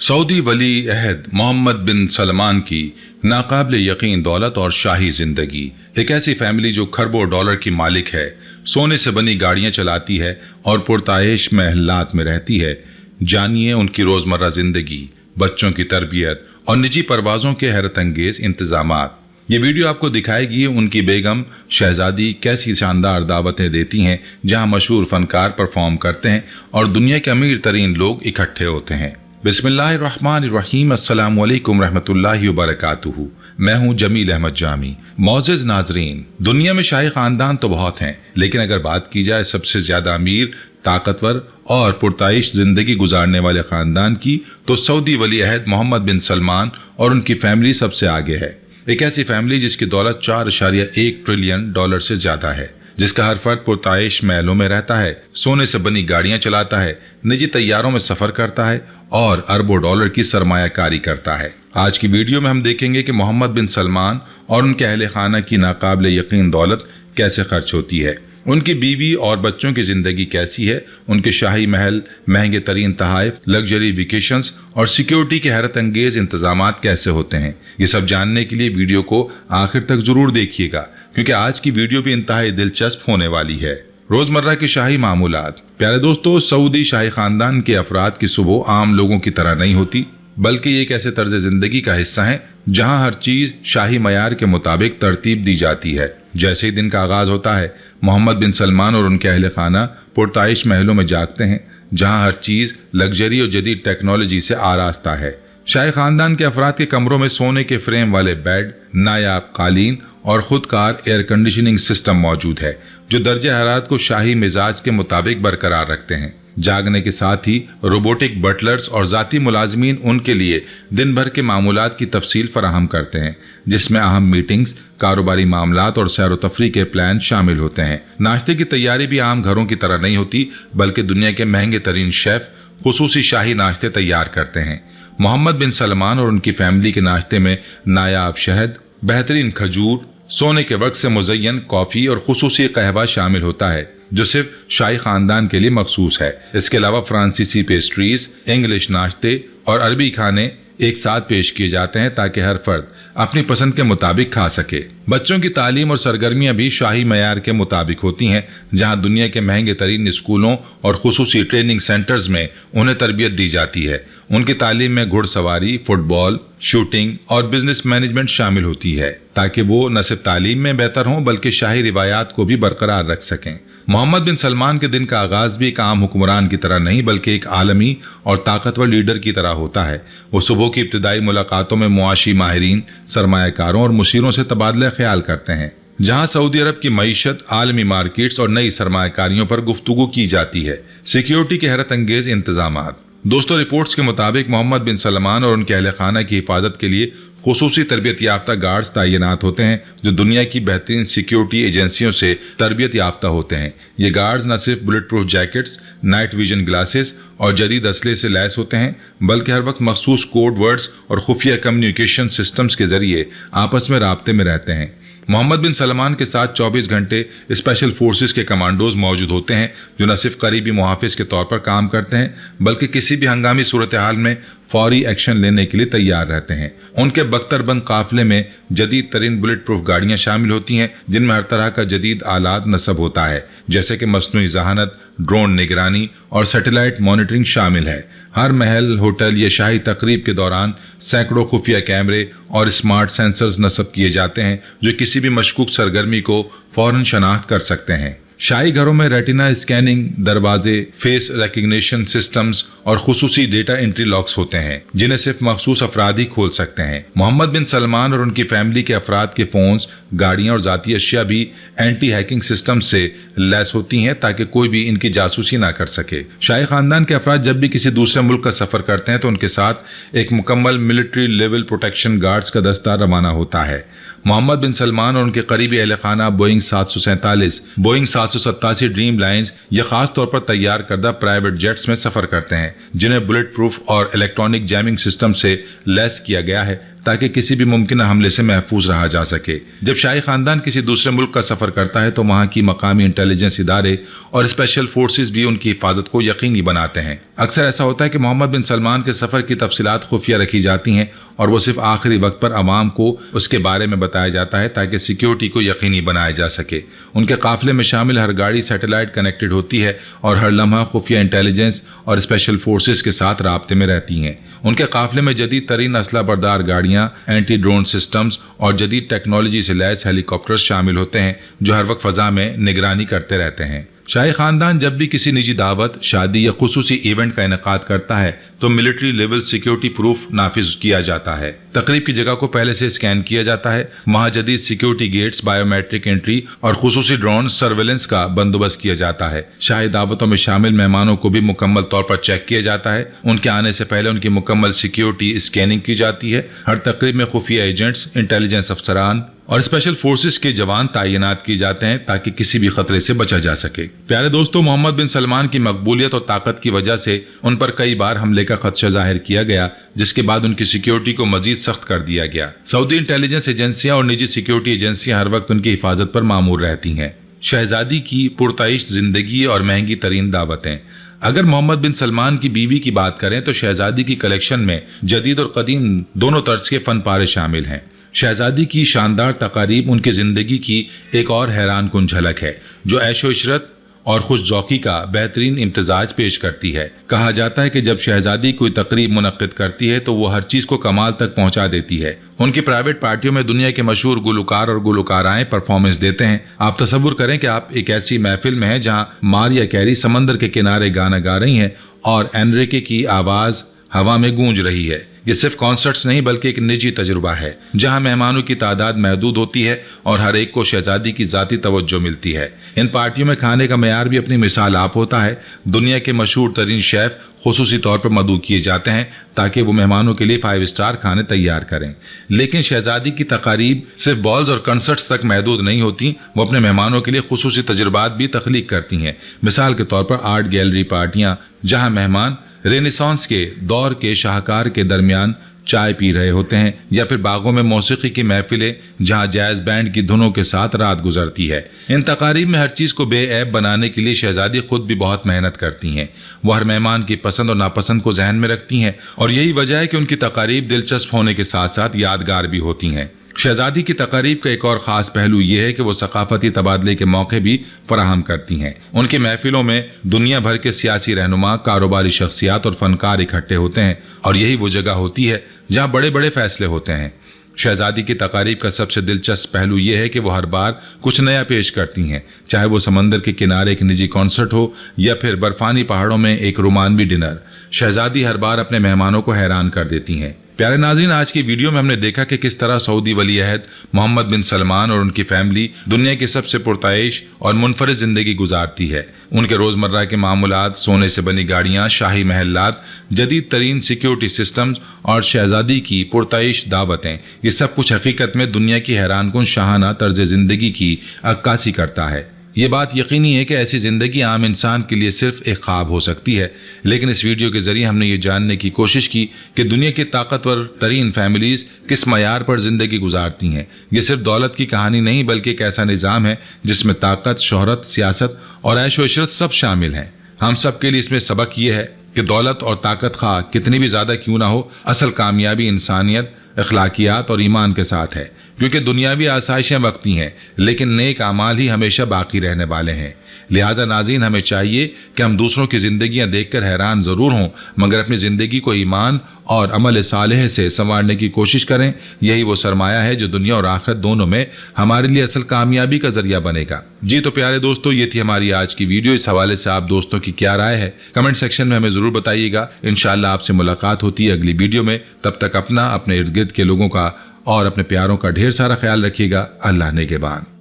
Saudi वली अहद मोहम्मद बिन सलमान की नाकाबिल यकीन दौलत और शाही जिंदगी। एक ऐसी फैमिली जो खरबों डॉलर की मालिक है, सोने से बनी गाड़ियां चलाती है और पुरताइश महलात में रहती है। जानिए उनकी रोजमर्रा जिंदगी, बच्चों की तरबियत और निजी परवाजों के हैरत अंगेज इंतजामात। ये वीडियो आपको दिखाएगी उनकी बेगम शहजादी कैसी शानदार दावतें देती हैं, जहां मशहूर फनकार परफॉर्म करते हैं और दुनिया के अमीर तरीन लोग इकट्ठे होते हैं। बिस्मिल्लाहिर्रहमानिर्रहीम, अस्सलाम वालेकुम रहमतुल्लाहि व बरकातुहू। मैं हूं जमील अहमद जामी। मौजूद नाजरीन, दुनिया में शाही खानदान तो बहुत हैं, लेकिन अगर बात की जाए सबसे ज्यादा अमीर, ताकतवर और पुरताइश जिंदगी गुजारने वाले खानदान की, तो सऊदी वली अहद मोहम्मद बिन सलमान और उनकी फैमिली सबसे आगे है। एक ऐसी फैमिली जिसकी दौलत 4.1 ट्रिलियन डॉलर से ज्यादा है, जिसका हर फर्द पुरताइश महलों में रहता है, सोने से बनी गाड़ियां चलाता है, निजी तैयारों में सफर करता है और अरबों डॉलर की सरमायाकारी करता है। आज की वीडियो में हम देखेंगे कि मोहम्मद बिन सलमान और उनके अहले खाना की नाकाबिल यकीन दौलत कैसे खर्च होती है, उनकी बीवी और बच्चों की जिंदगी कैसी है, उनके शाही महल, महंगे तरीन तहाइफ, लग्जरी वेकेशंस और सिक्योरिटी के हैरत अंगेज इंतजामात कैसे होते हैं। ये सब जानने के लिए वीडियो को आखिर तक जरूर देखिएगा, क्योंकि आज की वीडियो भी इंतहाई दिलचस्प होने वाली है। रोजमर्रा के शाही मामूलात। प्यारे दोस्तों, सऊदी शाही खानदान के अफराद की सुबह आम लोगों की तरह नहीं होती, बल्कि ये एक ऐसे तर्ज जिंदगी का हिस्सा है जहां हर चीज शाही मयार के मुताबिक तरतीब दी जाती है। जैसे ही दिन का आगाज होता है, मोहम्मद बिन सलमान और उनके अहले खाना पुरताइश महलों में जागते हैं, जहां हर चीज लग्जरी और जदीद टेक्नोलॉजी से आरास्ता है। शाही खानदान के अफराद के कमरों में सोने के फ्रेम वाले बेड, नायाब कालीन और खुदकार एयर कंडीशनिंग सिस्टम मौजूद है, जो दर्जे हरारत को शाही मिजाज के मुताबिक बरकरार रखते हैं। जागने के साथ ही रोबोटिक बटलर्स और जाती मुलाजमीन उनके लिए दिन भर के मामूलात की तफसील फराहम करते हैं, जिसमें अहम मीटिंग्स, कारोबारी मामलात और सैर व तफरी के प्लान शामिल होते हैं। नाश्ते की तैयारी भी आम घरों की तरह नहीं होती, बल्कि दुनिया के महंगे तरीन शेफ खुसूसी शाही नाश्ते तैयार करते हैं। मोहम्मद बिन सलमान और उनकी फैमिली के नाश्ते में नायाब शहद, बेहतरीन खजूर, सोने के वर्क से मुज़य्यन कॉफ़ी और खुसूसी कहवा शामिल होता है, जो सिर्फ शाही खानदान के लिए मखसूस है। इसके अलावा फ्रांसीसी पेस्ट्रीज, इंग्लिश नाश्ते और अरबी खाने एक साथ पेश किए जाते हैं, ताकि हर फर्द अपनी पसंद के मुताबिक खा सके। बच्चों की तालीम और सरगर्मियां भी शाही मयार के मुताबिक होती हैं, जहां दुनिया के महंगे तरीन स्कूलों और खुसूसी ट्रेनिंग सेंटर्स में उन्हें तरबियत दी जाती है। उनकी तालीम में घुड़सवारी, फुटबॉल, शूटिंग और बिजनेस मैनेजमेंट शामिल होती है, ताकि वो न सिर्फ तालीम में बेहतर हों, बल्कि शाही रिवायात को भी बरकरार रख सकें। मोहम्मद बिन सलमान के दिन का आगाज भी एक आम हुक्मरान की तरह नहीं, बल्कि एक आलमी और ताकतवर लीडर की तरह होता है। वो सुबह की इब्तिदाई मुलाकातों में मुआशी माहिरीन, सरमायाकारों और मुशीरों से तबादला ख्याल करते हैं, जहां सऊदी अरब की मईशत, आलमी मार्केट्स और नई सरमायाकारियों पर गुफ्तगू की जाती है। सिक्योरिटी के हैरत अंगेज इंतजामात। दोस्तों, रिपोर्ट्स के मुताबिक मोहम्मद बिन सलमान और उनके अहले खाना की हिफाजत के लिए खुसूसी तरबियत याफ्ता गार्ड्स तैनात होते हैं, जो दुनिया की बेहतरीन सिक्योरिटी एजेंसियों से तरबियत याफ्ता होते हैं। ये गार्ड्स न सिर्फ bullet proof jackets, night vision glasses और जदीद असले से लैस होते हैं, बल्कि हर वक्त मखसूस कोड वर्ड्स और खुफिया कम्युनिकेशन सिस्टम्स के जरिए आपस में राब्ते में रहते हैं। मोहम्मद बिन सलमान के साथ 24 घंटे स्पेशल फोर्सेस के कमांडोज मौजूद होते हैं, जो न सिर्फ करीबी मुहाफिज के तौर पर काम करते हैं, बल्कि किसी भी हंगामी सूरत हाल में फौरी एक्शन लेने के लिए तैयार रहते हैं। उनके बख्तरबंद काफिले में जदीद तरीन बुलेट प्रूफ गाड़ियां शामिल होती हैं, जिनमें हर तरह का जदीद आलात नस्ब होता है, जैसे कि मसनूई जहानत, ड्रोन निगरानी और सैटेलाइट मॉनिटरिंग शामिल है। हर महल, होटल या शाही तकरीब के दौरान सैकड़ों खुफिया कैमरे और स्मार्ट सेंसर्स नस्ब किए जाते हैं, जो किसी भी मशकूक सरगर्मी को फौरन शनाख्त कर सकते हैं। शाही घरों में रेटिना स्कैनिंग दरवाजे, फेस रिकग्निशन सिस्टम्स और खुसूसी डेटा एंट्री लॉक्स होते हैं, जिन्हें सिर्फ मखसूस अफराद ही खोल सकते हैं। मोहम्मद बिन सलमान और उनकी फैमिली के अफराद के फोन्स, गाड़ियां और जाती अशिया भी एंटी हैकिंग सिस्टम से लैस होती हैं, ताकि कोई भी इनकी जासूसी ना कर सके। शाही खानदान के अफराद जब भी किसी दूसरे मुल्क का सफर करते हैं, तो उनके साथ एक मुकम्मल मिलिट्री लेवल प्रोटेक्शन गार्ड्स का दस्ता रवाना होता है। मोहम्मद बिन सलमान और उनके करीबी अहले खाना बोइंग 747, बोइंग 787 ड्रीम लाइन्स या खास तौर पर तैयार करदा प्राइवेट जेट्स में सफर करते हैं, जिन्हें बुलेट प्रूफ और इलेक्ट्रॉनिक जैमिंग सिस्टम से लैस किया गया है, تاکہ کسی بھی ممکنہ حملے سے محفوظ رہا جا سکے۔ جب شاہی خاندان کسی دوسرے ملک کا سفر کرتا ہے تو وہاں کی مقامی انٹیلیجنس ادارے اور اسپیشل فورسز بھی ان کی حفاظت کو یقینی بناتے ہیں۔ اکثر ایسا ہوتا ہے کہ محمد بن سلمان کے سفر کی تفصیلات خفیہ رکھی جاتی ہیں اور وہ صرف آخری وقت پر عوام کو اس کے بارے میں بتایا جاتا ہے تاکہ سیکیورٹی کو یقینی بنایا جا سکے۔ ان کے قافلے میں شامل ہر گاڑی سیٹلائٹ کنیکٹڈ ہوتی ہے اور ہر لمحہ خفیہ انٹیلیجنس اور اسپیشل فورسز کے ساتھ رابطے میں رہتی ہیں۔ ان کے قافلے میں جدید ترین اسلحہ بردار گاڑیاں، اینٹی ڈرون سسٹمز اور جدید ٹیکنالوجی سے لیس ہیلی کاپٹرز شامل ہوتے ہیں جو ہر وقت فضا میں نگرانی کرتے رہتے ہیں۔ شاہی خاندان جب بھی کسی نجی دعوت، شادی یا خصوصی ایونٹ کا انعقاد کرتا ہے تو ملٹری لیول سیکیورٹی پروف نافذ کیا جاتا ہے۔ تقریب کی جگہ کو پہلے سے اسکین کیا جاتا ہے، وہاں جدید security gates, biometric entry اور خصوصی ڈرون سرویلنس کا بندوبست کیا جاتا ہے۔ شاہی دعوتوں میں شامل مہمانوں کو بھی مکمل طور پر چیک کیا جاتا ہے، ان کے آنے سے پہلے ان کی مکمل سیکیورٹی اسکیننگ کی جاتی ہے۔ ہر تقریب میں خفیہ ایجنٹس، انٹیلیجنس افسران اور اسپیشل فورسز کے جوان تعینات کیے جاتے ہیں تاکہ کسی بھی خطرے سے بچا جا سکے۔ پیارے دوستو، محمد بن سلمان کی مقبولیت اور طاقت کی وجہ سے ان پر کئی بار حملے کا خدشہ ظاہر کیا گیا، جس کے بعد ان کی سیکیورٹی کو مزید سخت کر دیا گیا۔ سعودی انٹیلیجنس ایجنسیاں اور نجی سیکیورٹی ایجنسیاں ہر وقت ان کی حفاظت پر مامور رہتی ہیں۔ شہزادی کی پرتعیش زندگی اور مہنگی ترین دعوتیں۔ اگر محمد بن سلمان کی بیوی کی بات کریں تو شہزادی کی کلیکشن میں جدید اور قدیم دونوں طرز کے فن پارے شامل ہیں۔ شہزادی کی شاندار تقاریب ان کی زندگی کی ایک اور حیران کن جھلک ہے جو عیش و عشرت اور خوش ذوقی کا بہترین امتزاج پیش کرتی ہے۔ کہا جاتا ہے کہ جب شہزادی کوئی تقریب منعقد کرتی ہے تو وہ ہر چیز کو کمال تک پہنچا دیتی ہے۔ ان کی پرائیویٹ پارٹیوں میں دنیا کے مشہور گلوکار اور گلوکارائیں پرفارمنس دیتے ہیں۔ آپ تصور کریں کہ آپ ایک ایسی محفل میں ہیں جہاں ماریا کیری سمندر کے کنارے گانا گا رہی ہیں اور انریکے کی آواز ہوا میں گونج رہی ہے۔ یہ صرف کانسرٹس نہیں بلکہ ایک نجی تجربہ ہے جہاں مہمانوں کی تعداد محدود ہوتی ہے اور ہر ایک کو شہزادی کی ذاتی توجہ ملتی ہے۔ ان پارٹیوں میں کھانے کا معیار بھی اپنی مثال آپ ہوتا ہے۔ دنیا کے مشہور ترین شیف خصوصی طور پر مدعو کیے جاتے ہیں تاکہ وہ مہمانوں کے لیے 5 اسٹار کھانے تیار کریں۔ لیکن شہزادی کی تقاریب صرف بالز اور کنسرٹس تک محدود نہیں ہوتی، وہ اپنے مہمانوں کے لیے خصوصی تجربات بھی تخلیق کرتی ہیں۔ مثال کے طور پر آرٹ گیلری پارٹیاں جہاں مہمان رینیسانس کے دور کے شاہکار کے درمیان چائے پی رہے ہوتے ہیں، یا پھر باغوں میں موسیقی کی محفلیں جہاں جیز بینڈ کی دھنوں کے ساتھ رات گزرتی ہے۔ ان تقاریب میں ہر چیز کو بے عیب بنانے کے لیے شہزادی خود بھی بہت محنت کرتی ہیں۔ وہ ہر مہمان کی پسند اور ناپسند کو ذہن میں رکھتی ہیں اور یہی وجہ ہے کہ ان کی تقاریب دلچسپ ہونے کے ساتھ ساتھ یادگار بھی ہوتی ہیں۔ شہزادی کی تقاریب کا ایک اور خاص پہلو یہ ہے کہ وہ ثقافتی تبادلے کے موقع بھی فراہم کرتی ہیں۔ ان کی محفلوں میں دنیا بھر کے سیاسی رہنما، کاروباری شخصیات اور فنکار اکٹھے ہوتے ہیں اور یہی وہ جگہ ہوتی ہے جہاں بڑے بڑے فیصلے ہوتے ہیں۔ شہزادی کی تقاریب کا سب سے دلچسپ پہلو یہ ہے کہ وہ ہر بار کچھ نیا پیش کرتی ہیں، چاہے وہ سمندر کے کنارے ایک نجی کنسرٹ ہو یا پھر برفانی پہاڑوں میں ایک رومانوی ڈنر۔ شہزادی ہر بار اپنے مہمانوں کو حیران کر دیتی ہیں۔ پیارے ناظرین، آج کی ویڈیو میں ہم نے دیکھا کہ کس طرح سعودی ولی عہد محمد بن سلمان اور ان کی فیملی دنیا کی سب سے پرتعیش اور منفرد زندگی گزارتی ہے۔ ان کے روزمرہ کے معمولات، سونے سے بنی گاڑیاں، شاہی محلات، جدید ترین سیکیورٹی سسٹمز اور شہزادی کی پرتعیش دعوتیں، یہ سب کچھ حقیقت میں دنیا کی حیران کن شاہانہ طرز زندگی کی عکاسی کرتا ہے۔ یہ بات یقینی ہے کہ ایسی زندگی عام انسان کے لیے صرف ایک خواب ہو سکتی ہے، لیکن اس ویڈیو کے ذریعے ہم نے یہ جاننے کی کوشش کی کہ دنیا کی طاقتور ترین فیملیز کس معیار پر زندگی گزارتی ہیں۔ یہ صرف دولت کی کہانی نہیں بلکہ ایک ایسا نظام ہے جس میں طاقت، شہرت، سیاست اور عیش و عشرت سب شامل ہیں۔ ہم سب کے لیے اس میں سبق یہ ہے کہ دولت اور طاقت خواہ کتنی بھی زیادہ کیوں نہ ہو، اصل کامیابی انسانیت، اخلاقیات اور ایمان کے ساتھ ہے، کیونکہ دنیاوی آسائشیں وقتی ہیں لیکن نیک اعمال ہی ہمیشہ باقی رہنے والے ہیں۔ لہٰذا ناظرین، ہمیں چاہیے کہ ہم دوسروں کی زندگیاں دیکھ کر حیران ضرور ہوں مگر اپنی زندگی کو ایمان اور عمل صالح سے سنوارنے کی کوشش کریں۔ یہی وہ سرمایہ ہے جو دنیا اور آخرت دونوں میں ہمارے لیے اصل کامیابی کا ذریعہ بنے گا۔ جی تو پیارے دوستو، یہ تھی ہماری آج کی ویڈیو۔ اس حوالے سے آپ دوستوں کی کیا رائے ہے کمنٹ سیکشن میں ہمیں ضرور بتائیے گا۔ انشاءاللہ آپ سے ملاقات ہوتی ہے اگلی ویڈیو میں۔ تب تک اپنا، اپنے ارد گرد کے لوگوں کا اور اپنے پیاروں کا ڈھیر سارا خیال رکھیے گا۔ اللہ نگہبان۔